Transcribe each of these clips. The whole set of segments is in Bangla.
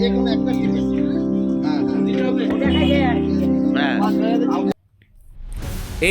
যেকোনো একটা টিপে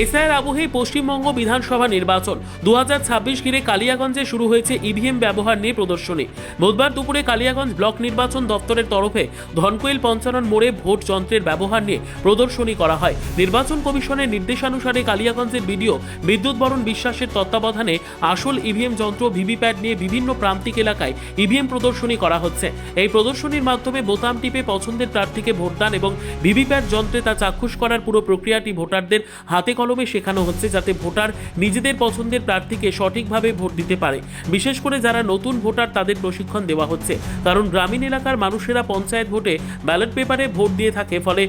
এসআইয়ের আবহে পশ্চিমবঙ্গ বিধানসভা নির্বাচন 2026 ঘিরে কালিয়াগঞ্জে শুরু হয়েছে ইভিএম ব্যবহার নিয়ে প্রদর্শনী। বুধবার দুপুরে কালিয়াগঞ্জ ব্লক নির্বাচন দপ্তরের তরফে ধনকোইল পঞ্চানন মোড়ে ভোট যন্ত্রের ব্যবহার নিয়ে প্রদর্শনী করা হয়। নির্বাচন কমিশনের নির্দেশানুসারে কালিয়াগঞ্জের বিডিও বিদ্যুৎ বরণ বিশ্বাসের তত্ত্বাবধানে আসল ইভিএম যন্ত্র ভিভিপ্যাট নিয়ে বিভিন্ন প্রান্তিক এলাকায় ইভিএম প্রদর্শনী করা হচ্ছে। এই প্রদর্শনীর মাধ্যমে বোতাম টিপে পছন্দের প্রার্থীকে ভোটদান এবং ভিভিপ্যাট যন্ত্রে তা চাক্ষুষ করার পুরো প্রক্রিয়াটি ভোটারদের হাতে কলমে শেখানো হচ্ছে, যাতে ভোটার নিজেদের পছন্দের প্রার্থীকে সঠিকভাবে ভোট দিতে পারে। বিশেষ করে যারা নতুন ভোটার তাদের প্রশিক্ষণ দেওয়া হচ্ছে, কারণ গ্রামীণ এলাকার মানুষেরা পঞ্চায়েত ভোটে ব্যালট পেপারে ভোট দিয়ে থাকে, ফলে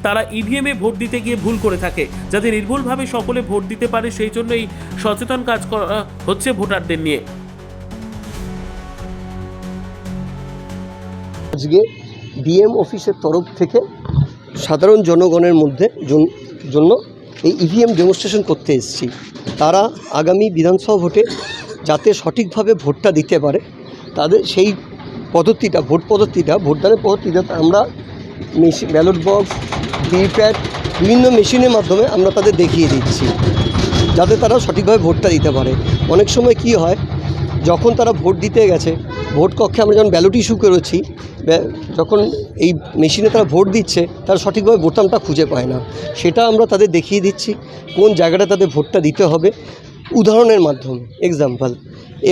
তারা ইভিএমে ভোট দিতে গিয়ে ভুল করে থাকে। যাতে নির্ভুলভাবে সকলে ভোট দিতে পারে, সেই জন্যই সচেতন কাজ করা হচ্ছে ভোটারদের নিয়ে। আজকে ডিএম অফিসের তরফ থেকে সাধারণ জনগণের জন্য এই ইভিএম ডেমনস্ট্রেশন করতে এসেছি। তারা আগামী বিধানসভা ভোটে যাতে সঠিকভাবে ভোটটা দিতে পারে, তাদের সেই পদ্ধতিটা, ভোটদানের পদ্ধতিটা আমরা ব্যালট বক্স, ভিভিপ্যাট, বিভিন্ন মেশিনের মাধ্যমে আমরা তাদের দেখিয়ে দিচ্ছি, যাতে তারা সঠিকভাবে ভোটটা দিতে পারে। অনেক সময় কি হয়, যখন তারা ভোট দিতে গেছে, ভোট কক্ষে আমরা যখন ব্যালট ইস্যু করেছি, যখন এই মেশিনে তারা ভোট দিচ্ছে, তারা সঠিকভাবে বোতামটা খুঁজে পায় না। সেটা আমরা তাদের দেখিয়ে দিচ্ছি কোন জায়গাটা তাদের ভোটটা দিতে হবে উদাহরণের মাধ্যমে, এক্সাম্পল।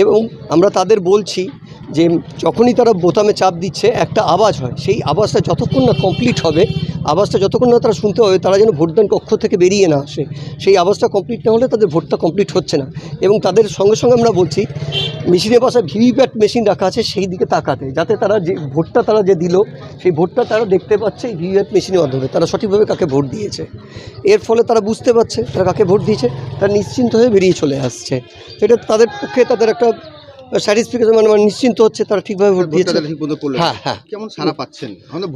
এবং আমরা তাদের বলছি যে যখনই তারা বোতামে চাপ দিচ্ছে একটা আওয়াজ হয়, সেই আওয়াজটা যতক্ষণ না কমপ্লিট হবে, আওয়াজটা যতক্ষণ না তারা শুনতে হবে, তারা যেন ভোটদান কক্ষ থেকে বেরিয়ে না আসে। সেই আওয়াজটা কমপ্লিট না হলে তাদের ভোটটা কমপ্লিট হচ্ছে না। এবং তাদের সঙ্গে সঙ্গে আমরা বলছি মেশিনের পাশে ভিভিপ্যাট মেশিন রাখা আছে, সেই দিকে তাকাতে, যাতে তারা যে ভোটটা তারা যে দিল, সেই ভোটটা তারা দেখতে পাচ্ছে এই ভিভিপ্যাট মেশিনের মাধ্যমে, তারা সঠিকভাবে কাকে ভোট দিয়েছে। এর ফলে তারা বুঝতে পারছে তারা কাকে ভোট দিয়েছে, তারা নিশ্চিন্ত হয়ে বেরিয়ে চলে আসছে। সেটা তাদের পক্ষে তাদের একটা স্যাটিসফিকেশন, মানে নিশ্চিন্ত হচ্ছে তারা ঠিকভাবে ভোট দিয়েছে। হ্যাঁ হ্যাঁ, কেমন সাড়া পাচ্ছেন?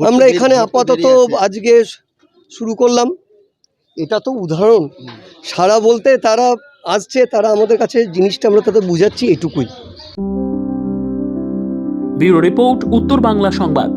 আমরা এখানে আপাতত আজকে শুরু করলাম, এটা তো উদাহরণ। সারা বলতে তারা আসছে, তারা আমাদের কাছে জিনিসটা আমরা তাদের বুঝাচ্ছি, এটুকুই। ব্যুরো রিপোর্ট, উত্তর বাংলা সংবাদ।